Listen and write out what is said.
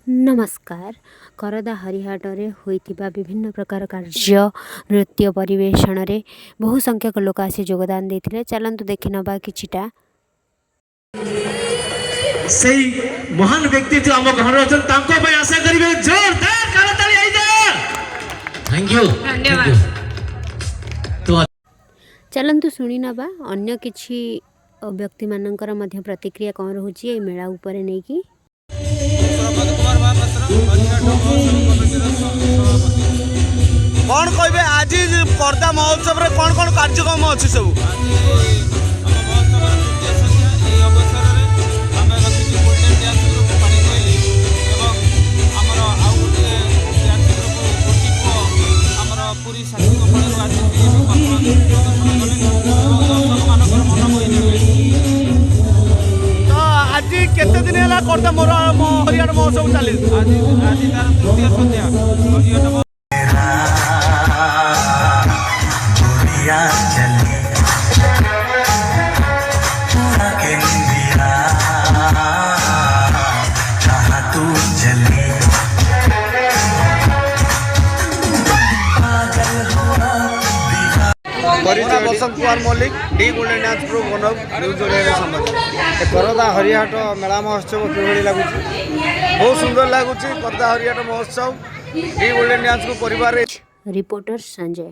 नमस्कार। करदा हरिहाटरे होइतिबा विभिन्न प्रकार कार्य नृत्य परिवेषण रे बहु संख्यक लोक आसी योगदान देथिले। चलंतु देखि नबा किछिटा। सही महान व्यक्ति जो आम घर अछन तांको पे आशा करिवे जोरदार करताली आइ जा। थैंक यू धन्यवाद। तो चलंतु सुनी नबा अन्य किछि व्यक्ति मानकर मध्य प्रतिक्रिया कोन रहउची ए मेळा ऊपर नै कि कौन कहे आज पर्दा महोत्सव रे कौन कौन कार्यक्रम अच्छी सब आज केते दिन है कर्दा मोर हरियाणा महोत्सव चली आज तार तृतीय संध्या Basant Kumar Mallik the golden dance group बनव न्यूज समाज करदा हरिहाट मेला महोत्सव कि लगुच बहुत सुंदर लगुच करदा हरिहाट महोत्सव डी गोल्डन डांस ग्रुप परिवार रिपोर्टर संजय।